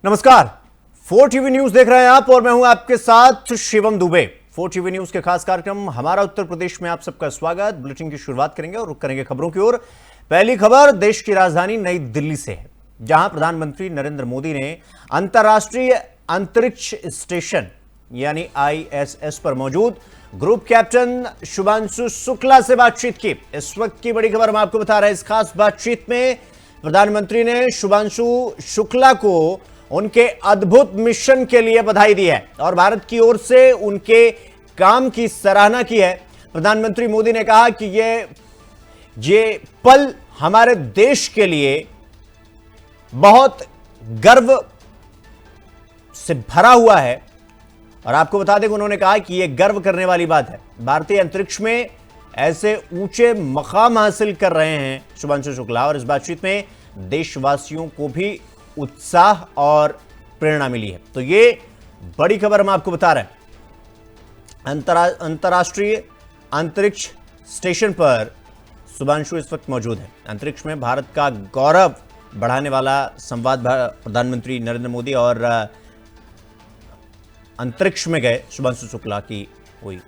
नमस्कार, 4 TV news देख रहे हैं आप और मैं हूं आपके साथ शिवम दुबे। 4 टीवी न्यूज के खास कार्यक्रम हमारा उत्तर प्रदेश में आप सबका स्वागत। बुलेटिन की शुरुआत करेंगे और रुक करेंगे खबरों की ओर। पहली खबर देश की राजधानी नई दिल्ली से है, जहां प्रधानमंत्री नरेंद्र मोदी ने अंतर्राष्ट्रीय अंतरिक्ष स्टेशन यानी ISS पर मौजूद ग्रुप कैप्टन शुभांशु शुक्ला से बातचीत की। इस वक्त की बड़ी खबर हम आपको बता रहे हैं। इस खास बातचीत में प्रधानमंत्री ने शुभांशु शुक्ला को उनके अद्भुत मिशन के लिए बधाई दी है और भारत की ओर से उनके काम की सराहना की है। प्रधानमंत्री मोदी ने कहा कि ये पल हमारे देश के लिए बहुत गर्व से भरा हुआ है और आपको बता दें कि उन्होंने कहा कि यह गर्व करने वाली बात है। भारतीय अंतरिक्ष में ऐसे ऊंचे मकाम हासिल कर रहे हैं शुभांशु शुक्ला और इस बातचीत में देशवासियों को भी उत्साह और प्रेरणा मिली है। तो ये बड़ी खबर हम आपको बता रहे हैं। अंतर्राष्ट्रीय अंतरिक्ष स्टेशन पर शुभांशु इस वक्त मौजूद है। अंतरिक्ष में भारत का गौरव बढ़ाने वाला संवाद प्रधानमंत्री नरेंद्र मोदी और अंतरिक्ष में गए शुभांशु शुक्ला की हुई।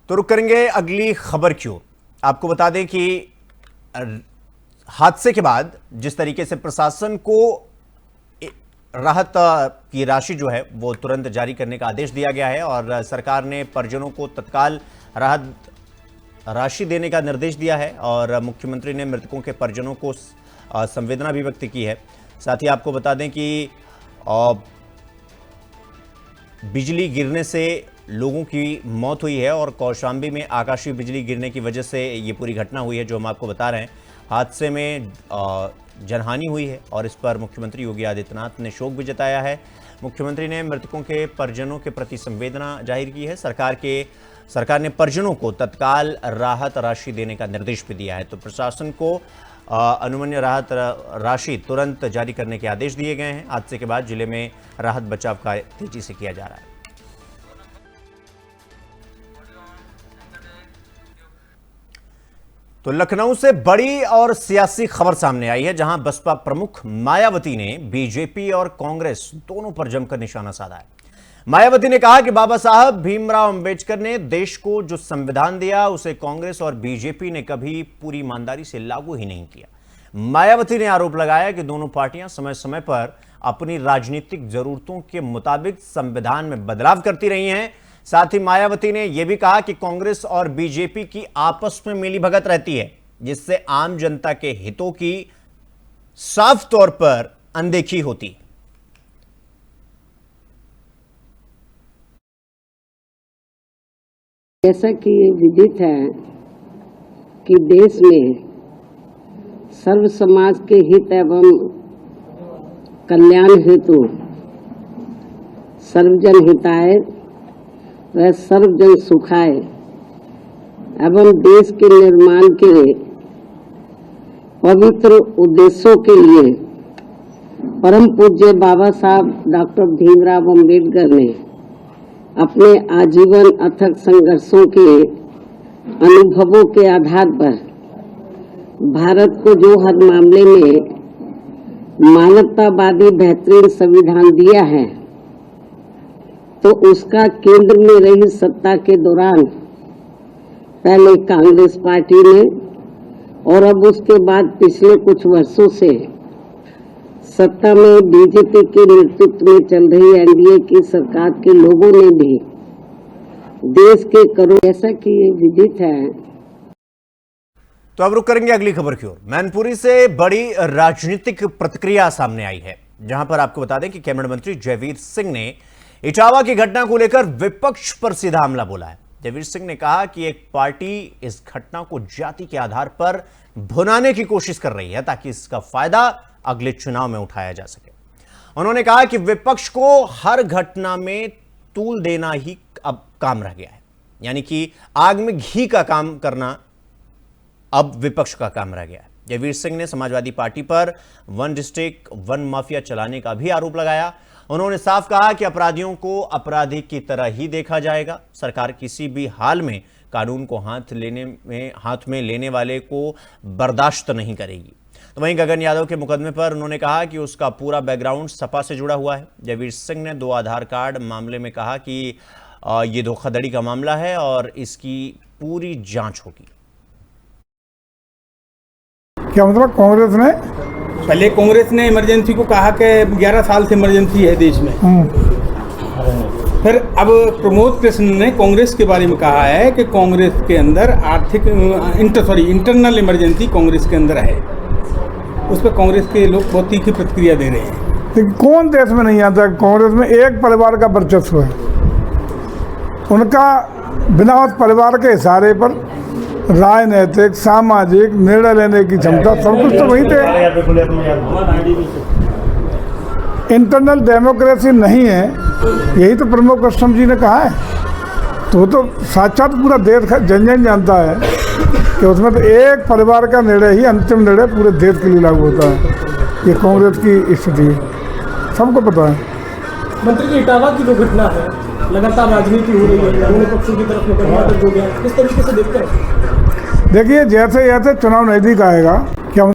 तो रुक करेंगे अगली खबर की ओर। आपको बता दें कि हादसे के बाद जिस तरीके से प्रशासन को राहत की राशि जो है वो तुरंत जारी करने का आदेश दिया गया है और सरकार ने परिजनों को तत्काल राहत राशि देने का निर्देश दिया है और मुख्यमंत्री ने मृतकों के परिजनों को संवेदना भी व्यक्त की है। साथ ही आपको बता दें कि बिजली गिरने से लोगों की मौत हुई है और कौशांबी में आकाशीय बिजली गिरने की वजह से ये पूरी घटना हुई है जो हम आपको बता रहे हैं। हादसे में जनहानि हुई है और इस पर मुख्यमंत्री योगी आदित्यनाथ ने शोक भी जताया है। मुख्यमंत्री ने मृतकों के परिजनों के प्रति संवेदना जाहिर की है। सरकार ने परिजनों को तत्काल राहत राशि देने का निर्देश भी दिया है। तो प्रशासन को अनुमन्य राहत राशि तुरंत जारी करने के आदेश दिए गए हैं। हादसे के बाद जिले में राहत बचाव कार्य तेजी से किया जा रहा है। तो लखनऊ से बड़ी और सियासी खबर सामने आई है, जहां बसपा प्रमुख मायावती ने बीजेपी और कांग्रेस दोनों पर जमकर निशाना साधा है। मायावती ने कहा कि बाबा साहब भीमराव अंबेडकर ने देश को जो संविधान दिया उसे कांग्रेस और बीजेपी ने कभी पूरी ईमानदारी से लागू ही नहीं किया। मायावती ने आरोप लगाया कि दोनों पार्टियां समय समय पर अपनी राजनीतिक जरूरतों के मुताबिक संविधान में बदलाव करती रही हैं। साथ ही मायावती ने यह भी कहा कि कांग्रेस और बीजेपी की आपस में मिलीभगत रहती है, जिससे आम जनता के हितों की साफ तौर पर अनदेखी होती है। जैसा कि विदित है कि देश में सर्व समाज के हित एवं कल्याण हेतु सर्वजन हिताय व सर्वजन सुखाय एवं देश के निर्माण के पवित्र उद्देश्यों के लिए परम पूज्य बाबा साहब डॉक्टर भीमराव अंबेडकर ने अपने आजीवन अथक संघर्षों के अनुभवों के आधार पर भारत को जो हर मामले में मानवतावादी बेहतरीन संविधान दिया है, तो उसका केंद्र में रही सत्ता के दौरान पहले कांग्रेस पार्टी ने और अब उसके बाद पिछले कुछ वर्षों से सत्ता में बीजेपी के नेतृत्व में चल रही एनडीए की सरकार के लोगों ने भी देश के करोड़, जैसा कि ये विदित है। तो अब रुक करेंगे अगली खबर की ओर। मैनपुरी से बड़ी राजनीतिक प्रतिक्रिया सामने आई है, जहां पर आपको बता दें कि कैबिनेट मंत्री जयवीर सिंह ने इटावा की घटना को लेकर विपक्ष पर सीधा हमला बोला है। जयवीर सिंह ने कहा कि एक पार्टी इस घटना को जाति के आधार पर भुनाने की कोशिश कर रही है ताकि इसका फायदा अगले चुनाव में उठाया जा सके। उन्होंने कहा कि विपक्ष को हर घटना में तूल देना ही अब काम रह गया है, यानी कि आग में घी का काम करना अब विपक्ष का काम रह गया है। जयवीर सिंह ने समाजवादी पार्टी पर वन डिस्ट्रिक्ट वन माफिया चलाने का भी आरोप लगाया। उन्होंने साफ कहा कि अपराधियों को अपराधी की तरह ही देखा जाएगा। सरकार किसी भी हाल में कानून को हाथ में लेने वाले को बर्दाश्त नहीं करेगी। तो वहीं गगन यादव के मुकदमे पर उन्होंने कहा कि उसका पूरा बैकग्राउंड सपा से जुड़ा हुआ है। जयवीर सिंह ने 2 आधार कार्ड मामले में कहा कि ये धोखाधड़ी का मामला है और इसकी पूरी जांच होगी। क्या मतलब कांग्रेस ने इमरजेंसी को कहा कि 11 साल से इमरजेंसी है देश में। फिर अब प्रमोद कृष्ण ने कांग्रेस के बारे में कहा है कि कांग्रेस के अंदर इंटरनल इमरजेंसी कांग्रेस के अंदर है। उस पर कांग्रेस के लोग बहुत तीखी प्रतिक्रिया दे रहे हैं। तो कौन देश में नहीं आता? कांग्रेस में एक परिवार का वर्चस्व है, उनका बिना उस परिवार के इशारे पर राजनीतिक सामाजिक निर्णय लेने की क्षमता सब कुछ तो वहीं थे। इंटरनल डेमोक्रेसी नहीं है, यही तो प्रमोद कृष्ण जी ने कहा है। तो साक्षात पूरा देश जन जन जानता है कि उसमें तो एक परिवार का निर्णय ही अंतिम निर्णय पूरे देश के लिए लागू होता है। ये कांग्रेस की स्थिति है, सबको पता है। मंत्री जी, इटावा की जो घटना है, लगातार राजनीति हो रही है, दोनों पक्षों की तरफ मुकदमा दर्ज हो गया, किस तरीके से देखते हैं? देखिए, जैसे जैसे चुनाव नजदीक आएगा क्या।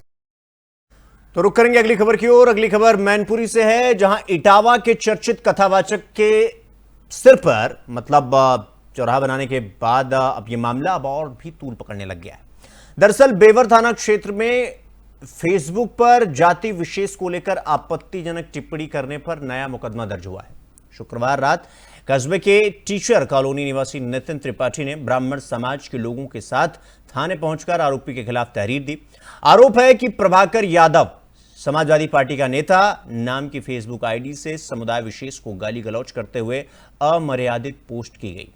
तो रुक करेंगे अगली खबर की ओर। अगली खबर मैनपुरी से है, जहां इटावा के चर्चित कथावाचक के सिर पर मतलब चौराहा बनाने के बाद अब यह मामला अब और भी तूल पकड़ने लग गया है। दरअसल बेवर थाना क्षेत्र में फेसबुक पर जाति विशेष को लेकर आपत्तिजनक टिप्पणी करने पर नया मुकदमा दर्ज हुआ है। शुक्रवार रात कस्बे के टीचर कॉलोनी निवासी नितिन त्रिपाठी ने ब्राह्मण समाज के लोगों के साथ थाने पहुंचकर आरोपी के खिलाफ तहरीर दी। आरोप है कि प्रभाकर यादव समाजवादी पार्टी का नेता नाम की फेसबुक आईडी से समुदाय विशेष को गाली गलौज करते हुए अमर्यादित पोस्ट की गई।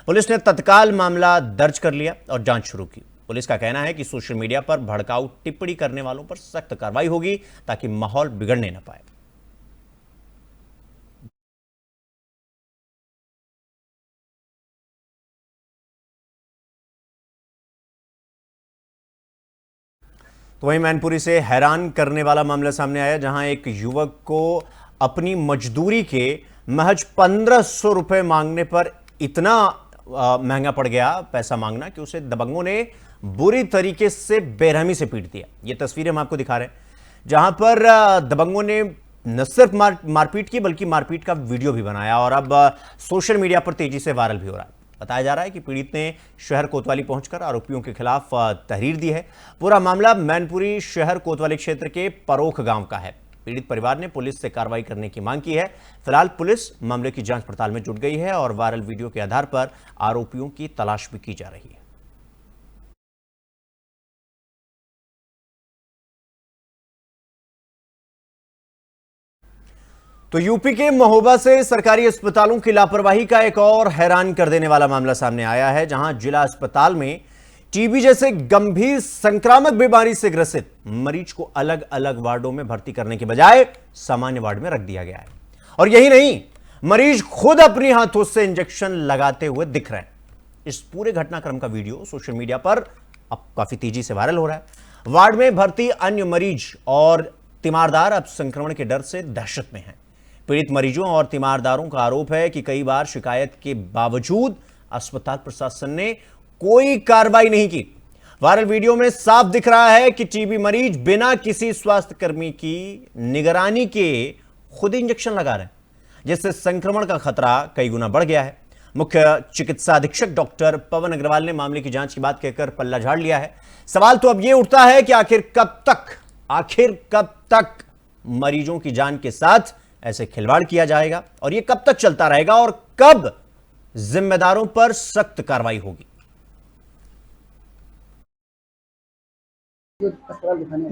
पुलिस ने तत्काल मामला दर्ज कर लिया और जांच शुरू की। पुलिस का कहना है कि सोशल मीडिया पर भड़काऊ टिप्पणी करने वालों पर सख्त कार्रवाई होगी ताकि माहौल बिगड़ने न पाए। तो वहीं मैनपुरी से हैरान करने वाला मामला सामने आया, जहां एक युवक को अपनी मजदूरी के महज 1500 रुपए मांगने पर इतना महंगा पड़ गया पैसा मांगना कि उसे दबंगों ने बुरी तरीके से बेरहमी से पीट दिया। ये तस्वीरें हम आपको दिखा रहे हैं, जहां पर दबंगों ने न सिर्फ मारपीट की बल्कि मारपीट का वीडियो भी बनाया और अब सोशल मीडिया पर तेजी से वायरल भी हो रहा है। बताया जा रहा है कि पीड़ित ने शहर कोतवाली पहुंचकर आरोपियों के खिलाफ तहरीर दी है। पूरा मामला मैनपुरी शहर कोतवाली क्षेत्र के परोख गांव का है। पीड़ित परिवार ने पुलिस से कार्रवाई करने की मांग की है। फिलहाल पुलिस मामले की जांच पड़ताल में जुट गई है और वायरल वीडियो के आधार पर आरोपियों की तलाश भी की जा रही है। तो यूपी के महोबा से सरकारी अस्पतालों की लापरवाही का एक और हैरान कर देने वाला मामला सामने आया है, जहां जिला अस्पताल में टीबी जैसे गंभीर संक्रामक बीमारी से ग्रसित मरीज को अलग अलग वार्डों में भर्ती करने के बजाय सामान्य वार्ड में रख दिया गया है। और यही नहीं, मरीज खुद अपने हाथों से इंजेक्शन लगाते हुए दिख रहे हैं। इस पूरे घटनाक्रम का वीडियो सोशल मीडिया पर अब काफी तेजी से वायरल हो रहा है। वार्ड में भर्ती अन्य मरीज और तीमारदार अब संक्रमण के डर से दहशत में हैं। पीड़ित मरीजों और तीमारदारों का आरोप है कि कई बार शिकायत के बावजूद अस्पताल प्रशासन ने कोई कार्रवाई नहीं की। वायरल वीडियो में साफ दिख रहा है कि टीबी मरीज बिना किसी स्वास्थ्य कर्मी की निगरानी के खुद इंजेक्शन लगा रहे हैं, जिससे संक्रमण का खतरा कई गुना बढ़ गया है। मुख्य चिकित्सा अधीक्षक डॉक्टर पवन अग्रवाल ने मामले की जांच की बात कहकर पल्ला झाड़ लिया है। सवाल तो अब यह उठता है कि आखिर कब तक मरीजों की जान के साथ ऐसे खिलवाड़ किया जाएगा और यह कब तक चलता रहेगा और कब जिम्मेदारों पर सख्त कार्रवाई होगी।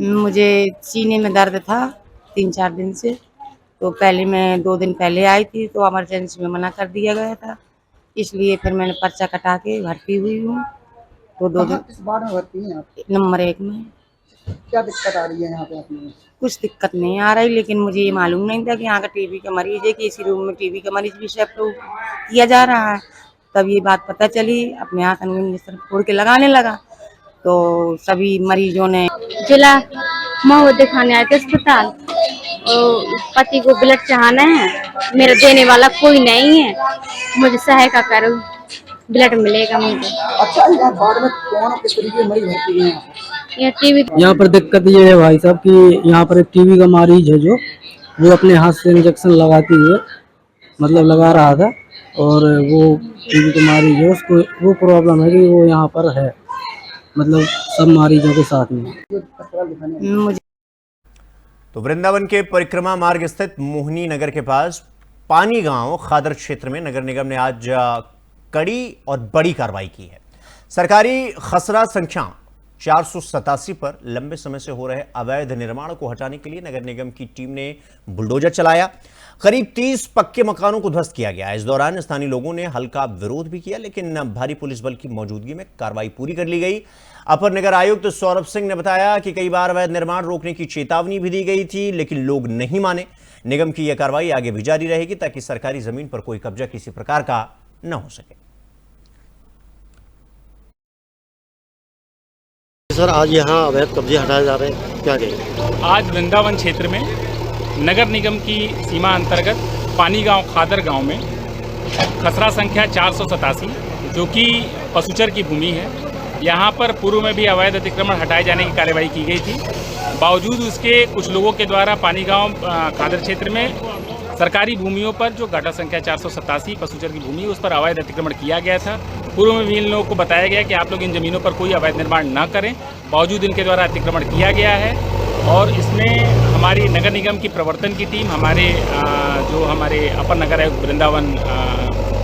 मुझे सीने में दर्द था 3-4 दिन से, तो पहले मैं 2 दिन पहले आई थी तो इमरजेंसी में मना कर दिया गया था, इसलिए फिर मैंने पर्चा कटा के भर्ती हुई हूँ। तो 2 दिन इस बार में भर्ती हैं आप? नंबर 1 में। क्या दिक्कत आ रही है यहाँ पे आपने? कुछ दिक्कत नहीं आ रही, लेकिन मुझे ये मालूम नहीं था कि यहाँ का टीबी का मरीज है, कि इसी रूम में टीबी का मरीज भी शिफ्ट किया जा रहा है। तब ये बात पता चली, अपने हाथ में फोड़ के लगाने लगा, तो सभी मरीजों ने जिला मऊ दिखाने आए थे अस्पताल, और पति को ब्लड चढ़ाना है, मेरा देने वाला कोई नहीं है, मुझे सहायता करो। ब्लड मिलेगा मुझे। अच्छा, यहाँ बाढ़ में कौन और किस तरीके की मरीज भर्ती है? ये टीवी यहाँ पर दिक्कत ये है भाई साहब कि यहाँ पर एक टीबी का मरीज है जो वो अपने हाथ से इंजेक्शन लगाते हुए मतलब लगा रहा था, और वो टीबी का मरीज है, उसको वो प्रॉब्लम है कि वो यहाँ पर है, मतलब सब मरीजों के साथ में। मुझे तो वृंदावन के परिक्रमा मार्ग स्थित मोहनी नगर के पास पानी गांव खादर क्षेत्र में नगर निगम ने आज कड़ी और बड़ी कार्रवाई की है। सरकारी खसरा संख्या 487 पर लंबे समय से हो रहे अवैध निर्माण को हटाने के लिए नगर निगम की टीम ने बुलडोजर चलाया। करीब 30 पक्के मकानों को ध्वस्त किया गया। इस दौरान स्थानीय लोगों ने हल्का विरोध भी किया, लेकिन भारी पुलिस बल की मौजूदगी में कार्रवाई पूरी कर ली गई। अपर नगर आयुक्त सौरभ सिंह ने बताया कि कई बार अवैध निर्माण रोकने की चेतावनी भी दी गई थी, लेकिन लोग नहीं माने। निगम की यह कार्रवाई आगे भी जारी रहेगी ताकि सरकारी जमीन पर कोई कब्जा किसी प्रकार का न हो सके। सर, आज यहाँ अवैध कब्जे हटाए जा रहे हैं, क्या कहेंगे? आज वृंदावन क्षेत्र में नगर निगम की सीमा अंतर्गत पानी गांव खादर गांव में खसरा संख्या 487 जो कि पशुचर की भूमि है, यहाँ पर पूर्व में भी अवैध अतिक्रमण हटाए जाने की कार्रवाई की गई थी। बावजूद उसके कुछ लोगों के द्वारा पानी गांव खादर क्षेत्र में सरकारी भूमियों पर जो गाटा संख्या 487 पशुचर की भूमि है उस पर अवैध अतिक्रमण किया गया था। पूर्व में भी इन लोगों को बताया गया कि आप लोग इन जमीनों पर कोई अवैध निर्माण न करें, बावजूद इनके द्वारा अतिक्रमण किया गया है। और इसमें हमारी नगर निगम की प्रवर्तन की टीम, हमारे अपर नगर आयुक्त वृंदावन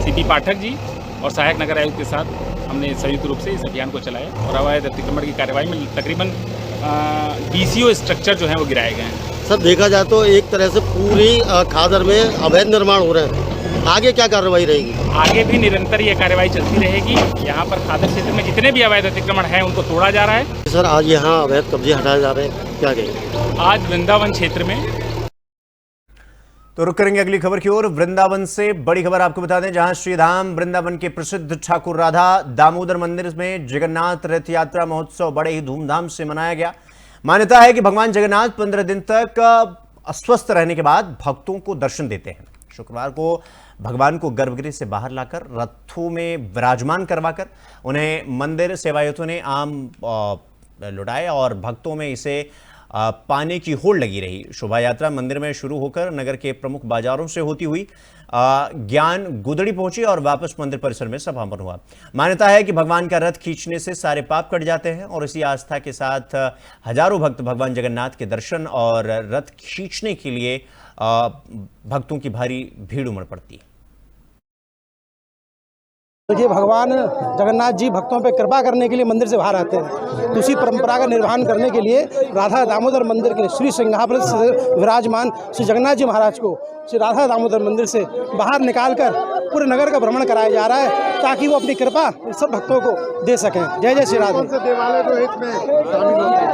सीपी पाठक जी और सहायक नगर आयुक्त के साथ हमने संयुक्त रूप से इस अभियान को चलाया और अवैध अतिक्रमण की कार्रवाई में तकरीबन DCO स्ट्रक्चर जो हैं वो गिराए गए हैं। सर, देखा जाए तो एक तरह से पूरी खादर में अवैध निर्माण हो रहे हैं, आगे क्या कार्रवाई रहेगी? आगे भी निरंतर ये कार्रवाई चलती रहेगी। यहाँ पर खादर क्षेत्र में जितने भी अवैध अतिक्रमण हैं उनको तोड़ा जा रहा है। सर, आज यहाँ अवैध कब्जे हटाए जा रहे हैं, क्या कहेंगे? आज वृंदावन क्षेत्र में तो रुक करेंगे अगली खबर की ओर। वृंदावन से बड़ी खबर आपको बता दें, जहां श्रीधाम वृंदावन के प्रसिद्ध ठाकुर राधा दामोदर मंदिर में जगन्नाथ रथ यात्रा महोत्सव बड़े ही धूमधाम से मनाया गया। मान्यता है कि भगवान जगन्नाथ 15 दिन तक अस्वस्थ रहने के बाद भक्तों को दर्शन देते हैं। शुक्रवार को भगवान को गर्भगृह से बाहर लाकर रथों में विराजमान करवाकर उन्हें मंदिर सेवायतों ने आम लुटाए और भक्तों में इसे पाने की होड़ लगी रही। शोभा यात्रा मंदिर में शुरू होकर नगर के प्रमुख बाजारों से होती हुई ज्ञान गुदड़ी पहुंची और वापस मंदिर परिसर में समापन हुआ। मान्यता है कि भगवान का रथ खींचने से सारे पाप कट जाते हैं और इसी आस्था के साथ हजारों भक्त भगवान जगन्नाथ के दर्शन और रथ खींचने के लिए भक्तों की भारी भीड़ उमड़ पड़ती है। देखिए, भगवान जगन्नाथ जी भक्तों पे कृपा करने के लिए मंदिर से बाहर आते हैं। तो उसी परंपरा का निर्वहन करने के लिए राधा दामोदर मंदिर के श्री सिंहासन से विराजमान श्री जगन्नाथ जी महाराज को श्री राधा दामोदर मंदिर से बाहर निकालकर पूरे नगर का भ्रमण कराया जा रहा है ताकि वो अपनी कृपा सब भक्तों को दे सकें। जय जय श्री राधे।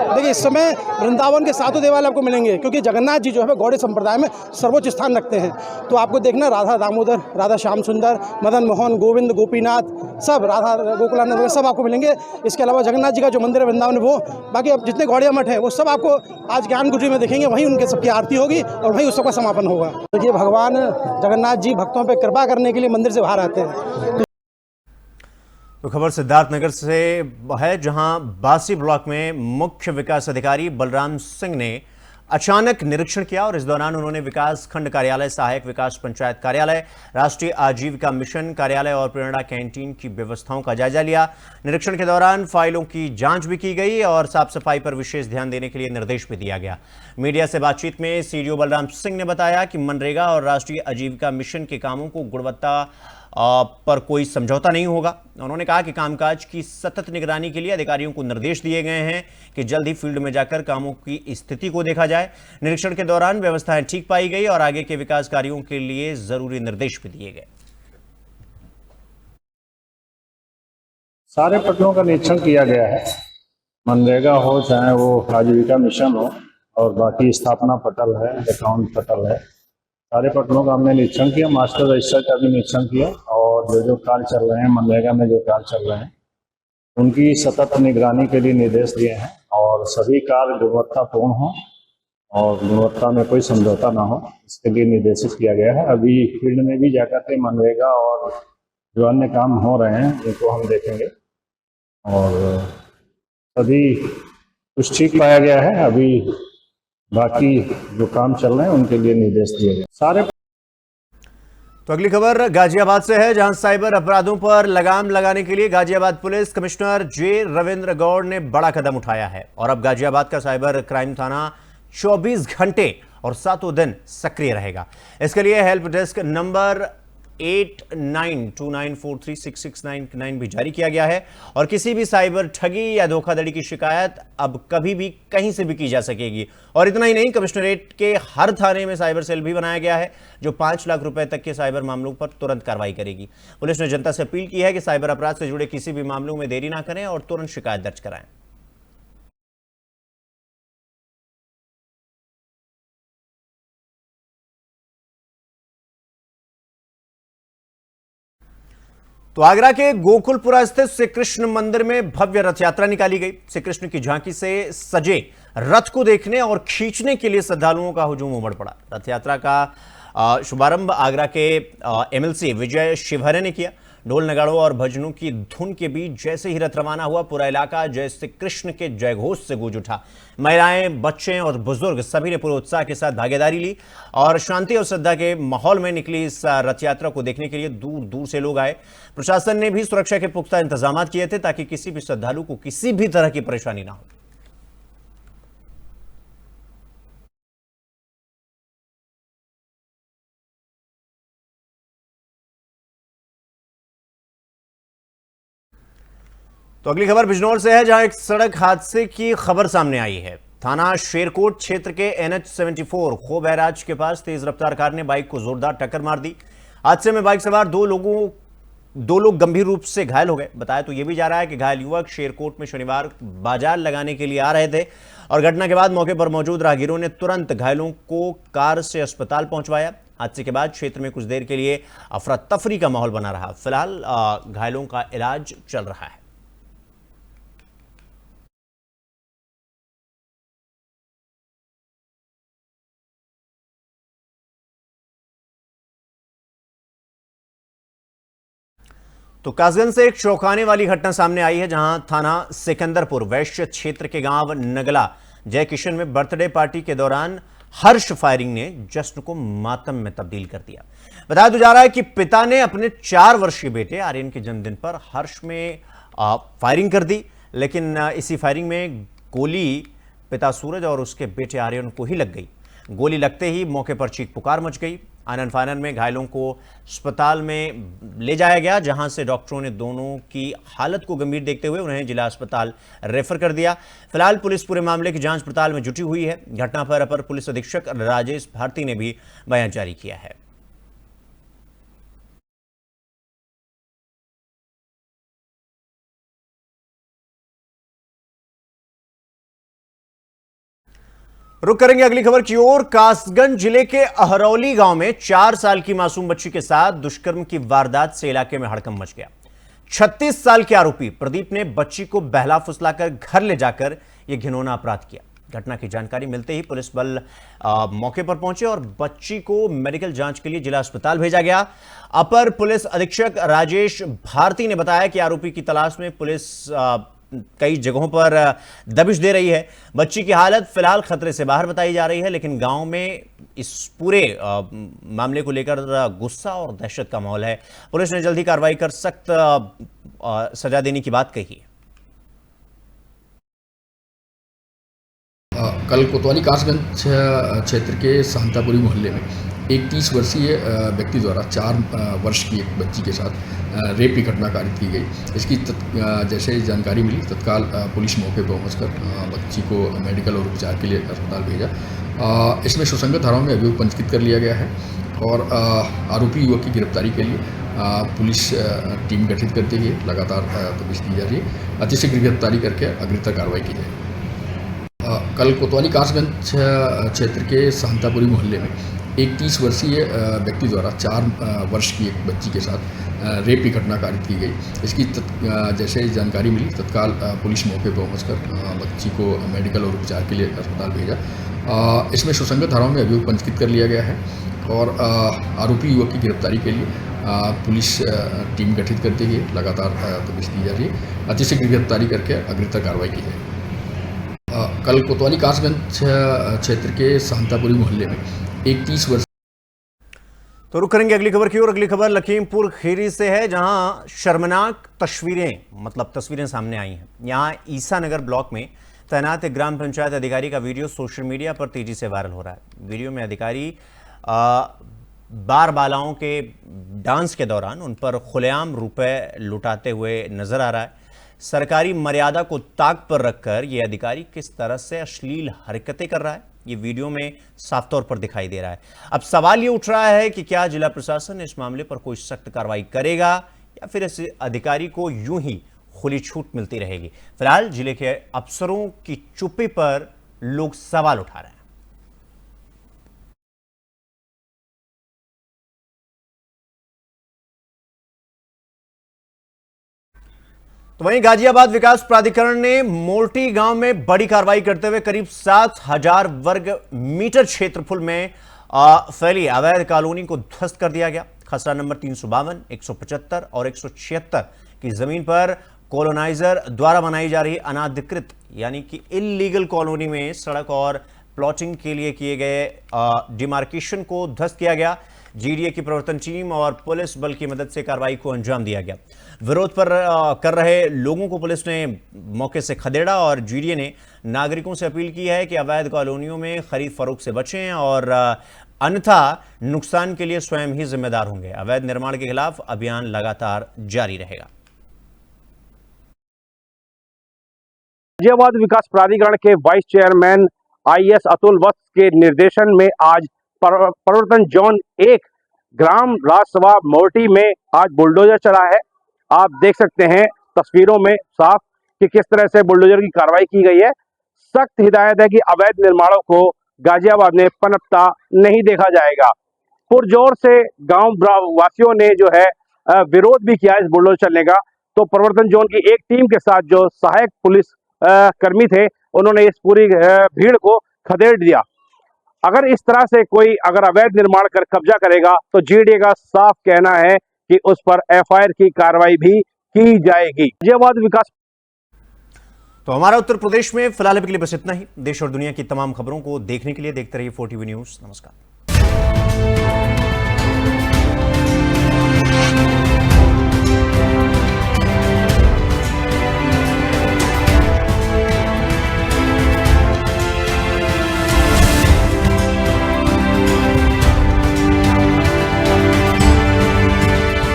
देखिए, इस समय वृंदावन के 7 देवालय आपको मिलेंगे क्योंकि जगन्नाथ जी जो है गौड़ीय संप्रदाय में सर्वोच्च स्थान रखते हैं। तो आपको देखना राधा दामोदर, राधा श्याम सुंदर, मदन मोहन, गोविंद, गोपीनाथ, सब राधा गोकुलानंद वगैरह सब आपको मिलेंगे। इसके अलावा जगन्नाथ जी का जो मंदिर है वृंदावन वो, बाकी अब जितने गौड़िया मठ है वो सब आपको आज ज्ञान गुटरी में देखेंगे। वहीं उनके सबकी आरती होगी और वहीं उस सबका समापन होगा। देखिए, भगवान जगन्नाथ जी भक्तों पे कृपा करने के लिए मंदिर से बाहर आते हैं। तो खबर सिद्धार्थनगर से है, जहां बासी ब्लॉक में मुख्य विकास अधिकारी बलराम सिंह ने अचानक निरीक्षण किया और इस दौरान उन्होंने विकास खंड कार्यालय, सहायक विकास पंचायत कार्यालय, राष्ट्रीय आजीविका मिशन कार्यालय और प्रेरणा कैंटीन की व्यवस्थाओं का जायजा लिया। निरीक्षण के दौरान फाइलों की जांच भी की गई और साफ सफाई पर विशेष ध्यान देने के लिए निर्देश भी दिया गया। मीडिया से बातचीत में सीडीओ बलराम सिंह ने बताया कि मनरेगा और राष्ट्रीय आजीविका मिशन के कामों को गुणवत्ता पर कोई समझौता नहीं होगा। उन्होंने कहा कि कामकाज की सतत निगरानी के लिए अधिकारियों को निर्देश दिए गए हैं कि जल्द ही फील्ड में जाकर कामों की स्थिति को देखा जाए। निरीक्षण के दौरान व्यवस्थाएं ठीक पाई गई और आगे के विकास कार्यों के लिए जरूरी निर्देश भी दिए गए। सारे पटलों का निरीक्षण किया गया है, मनरेगा हो चाहे वो आजीविका मिशन हो और बाकी स्थापना पटल है, अकाउंट पटल है, सारे पटलों का हमने निरीक्षण किया। मास्टर रजिस्टर का भी निरीक्षण किया और जो कार्य चल रहे हैं मनरेगा में, जो कार्य चल रहे हैं उनकी सतत निगरानी के लिए निर्देश दिए हैं और सभी कार्य गुणवत्तापूर्ण हो और गुणवत्ता में कोई समझौता ना हो, इसके लिए निर्देशित किया गया है। अभी फील्ड में भी जाकर के मनरेगा और जो अन्य काम हो रहे हैं उनको हम देखेंगे और सभी कुछ ठीक पाया गया है। अभी बाकी जो काम चल रहे हैं उनके लिए निर्देश दिए गए सारे। तो अगली खबर गाजियाबाद से है, जहां साइबर अपराधों पर लगाम लगाने के लिए गाजियाबाद पुलिस कमिश्नर जे रविंद्र गौड़ ने बड़ा कदम उठाया है और अब गाजियाबाद का साइबर क्राइम थाना 24 घंटे और सातों दिन सक्रिय रहेगा। इसके लिए हेल्प डेस्क नंबर 8929436699 भी जारी किया गया है और किसी भी साइबर ठगी या धोखाधड़ी की शिकायत अब कभी भी कहीं से भी की जा सकेगी। और इतना ही नहीं, कमिश्नरेट के हर थाने में साइबर सेल भी बनाया गया है जो 5 लाख रुपए तक के साइबर मामलों पर तुरंत कार्रवाई करेगी। पुलिस ने जनता से अपील की है कि साइबर अपराध से जुड़े किसी भी मामलों में देरी ना करें और तुरंत शिकायत दर्ज कराएं। तो आगरा के गोकुलपुरा स्थित श्री कृष्ण मंदिर में भव्य रथ यात्रा निकाली गई। श्री कृष्ण की झांकी से सजे रथ को देखने और खींचने के लिए श्रद्धालुओं का हुजूम उमड़ पड़ा। रथ यात्रा का शुभारंभ आगरा के एमएलसी विजय शिवहरे ने किया। ढोल नगाड़ों और भजनों की धुन के बीच जैसे ही रथ रवाना हुआ, पूरा इलाका जय श्री कृष्ण के जयघोष से गूंज उठा। महिलाएं, बच्चे और बुजुर्ग सभी ने पूरे उत्साह के साथ भागीदारी ली और शांति और श्रद्धा के माहौल में निकली इस रथ यात्रा को देखने के लिए दूर दूर से लोग आए। प्रशासन ने भी सुरक्षा के पुख्ता इंतजाम किए थे ताकि किसी भी श्रद्धालु को किसी भी तरह की परेशानी ना हो। तो अगली खबर बिजनौर से है, जहां एक सड़क हादसे की खबर सामने आई है। थाना शेरकोट क्षेत्र के NH74 खो बैराज के पास तेज रफ्तार कार ने बाइक को जोरदार टक्कर मार दी। हादसे में बाइक सवार दो लोग गंभीर रूप से घायल हो गए। बताया तो यह भी जा रहा है कि घायल युवक शेरकोट में शनिवार बाजार लगाने के लिए आ रहे थे और घटना के बाद मौके पर मौजूद राहगीरों ने तुरंत घायलों को कार से अस्पताल पहुंचवाया। हादसे के बाद क्षेत्र में कुछ देर के लिए अफरा तफरी का माहौल बना रहा। फिलहाल घायलों का इलाज चल रहा है। तो कासगंज से एक चौंकाने वाली घटना सामने आई है, जहां थाना सिकंदरपुर वैश्य क्षेत्र के गांव नगला जय किशन में बर्थडे पार्टी के दौरान हर्ष फायरिंग ने जश्न को मातम में तब्दील कर दिया। बताया तो जा रहा है कि पिता ने अपने 4 वर्षीय बेटे आर्यन के जन्मदिन पर हर्ष में फायरिंग कर दी, लेकिन इसी फायरिंग में गोली पिता सूरज और उसके बेटे आर्यन को ही लग गई। गोली लगते ही मौके पर चीख पुकार मच गई। आनन फानन में घायलों को अस्पताल में ले जाया गया, जहां से डॉक्टरों ने दोनों की हालत को गंभीर देखते हुए उन्हें जिला अस्पताल रेफर कर दिया। फिलहाल पुलिस पूरे मामले की जांच पड़ताल में जुटी हुई है। घटना पर अपर पुलिस अधीक्षक राजेश भारती ने भी बयान जारी किया है। रुक करेंगे अगली खबर की ओर। कासगंज जिले के अहरौली गांव में 4 साल की मासूम बच्ची के साथ दुष्कर्म की वारदात से इलाके में हड़कंप मच गया। 36 साल के आरोपी प्रदीप ने बच्ची को बहला फुसलाकर घर ले जाकर यह घिनौना अपराध किया। घटना की जानकारी मिलते ही पुलिस बल मौके पर पहुंचे और बच्ची को मेडिकल जांच के लिए जिला अस्पताल भेजा गया। अपर पुलिस अधीक्षक राजेश भारती ने बताया कि आरोपी की तलाश में पुलिस कई जगहों पर दबिश दे रही है। बच्ची की हालत फिलहाल खतरे से बाहर बताई जा रही है, लेकिन गांव में इस पूरे मामले को लेकर गुस्सा और दहशत का माहौल है। पुलिस ने जल्दी कार्रवाई कर सख्त सजा देने की बात कही है। कल कोतवाली कासगंज क्षेत्र के सांतापुरी मोहल्ले में एक 30 वर्षीय व्यक्ति द्वारा 4 वर्ष की एक बच्ची के साथ रेप की घटना कारित की गई। इसकी जैसे जानकारी मिली तत्काल पुलिस मौके पर पहुंचकर बच्ची को मेडिकल और उपचार के लिए अस्पताल भेजा। इसमें सुसंगत धाराओं में अभियोग पंजीकृत कर लिया गया है और आरोपी युवक की गिरफ्तारी के लिए पुलिस टीम गठित कर दी गई। लगातार तफ्तीश की जा रही है। अति शीघ्र गिरफ्तारी करके अग्रिम कार्रवाई की जाएगी। कल कोतवाली कासगंज क्षेत्र के सांतापुरी मोहल्ले में एक 30 वर्षीय व्यक्ति द्वारा 4 वर्ष की एक बच्ची के साथ रेप की घटना कारित की गई। इसकी जैसे जानकारी मिली तत्काल पुलिस मौके पर पहुंचकर बच्ची को मेडिकल और उपचार के लिए अस्पताल भेजा। इसमें सुसंगत धाराओं में अभियोग पंजीकृत कर लिया गया है और आरोपी युवक की गिरफ्तारी के लिए पुलिस टीम गठित कर दी गई, लगातार तफ्तीश की जा रही है, अतिशीघ्र गिरफ्तारी करके अग्रिम कार्रवाई की जाएगी। कल कोतवाली कासगंज क्षेत्र के सांतापुरी मोहल्ले में एक 30 वर्ष। तो रुक करेंगे अगली खबर की ओर। अगली खबर लखीमपुर खीरी से है, जहां शर्मनाक तस्वीरें सामने आई हैं। यहां ईसा नगर ब्लॉक में तैनात एक ग्राम पंचायत अधिकारी का वीडियो सोशल मीडिया पर तेजी से वायरल हो रहा है। वीडियो में अधिकारी बार बालाओं के डांस के दौरान उन पर खुलेआम रुपए लुटाते हुए नजर आ रहा है। सरकारी मर्यादा को ताक पर रखकर यह अधिकारी किस तरह से अश्लील हरकतें कर रहा है, ये वीडियो में साफ तौर पर दिखाई दे रहा है। अब सवाल ये उठ रहा है कि क्या जिला प्रशासन इस मामले पर कोई सख्त कार्रवाई करेगा या फिर इस अधिकारी को यूं ही खुली छूट मिलती रहेगी। फिलहाल जिले के अफसरों की चुप्पी पर लोग सवाल उठा रहे हैं। तो वहीं गाजियाबाद विकास प्राधिकरण ने मोल्टी गांव में बड़ी कार्रवाई करते हुए करीब 7,000 वर्ग मीटर क्षेत्रफल में फैली अवैध कॉलोनी को ध्वस्त कर दिया गया। खसरा नंबर 352, 175 और 176 की जमीन पर कॉलोनाइजर द्वारा बनाई जा रही अनाधिकृत यानी कि इल्लीगल कॉलोनी में सड़क और प्लॉटिंग के लिए किए गए डिमार्केशन को ध्वस्त किया गया। जीडीए की प्रवर्तन टीम और पुलिस बल की मदद से कार्रवाई को अंजाम दिया गया। विरोध पर कर रहे लोगों को पुलिस ने मौके से खदेड़ा और जीडीए ने नागरिकों से अपील की है कि अवैध कॉलोनियों में खरीद फरोख्त से बचें और अन्यथा नुकसान के लिए स्वयं ही जिम्मेदार होंगे। अवैध निर्माण के खिलाफ अभियान लगातार जारी रहेगा। गाजियाबाद विकास प्राधिकरण के वाइस चेयरमैन आईएएस अतुल वत्स के निर्देशन में आज प्रवर्तन जोन 1 ग्राम राजसभा मोर्टी में आज बुलडोजर चला है। आप देख सकते हैं तस्वीरों में साफ कि किस तरह से बुलडोजर की कार्रवाई की गई है। सख्त हिदायत है कि अवैध निर्माणों को गाजियाबाद में पनपता नहीं देखा जाएगा। पुरजोर से गांव वासियों ने जो है विरोध भी किया इस बुलडोजर चलने का। तो प्रवर्तन जोन की एक टीम के साथ जो सहायक पुलिस कर्मी थे, उन्होंने इस पूरी भीड़ को खदेड़ दिया। अगर इस तरह से कोई अवैध निर्माण कर कब्जा करेगा तो जीडीए का साफ कहना है कि उस पर एफआईआर की कार्रवाई भी की जाएगी। गाजियाबाद विकास। तो हमारा उत्तर प्रदेश में फिलहाल अभी के लिए बस इतना ही। देश और दुनिया की तमाम खबरों को देखने के लिए देखते रहिए 4TV न्यूज़। नमस्कार।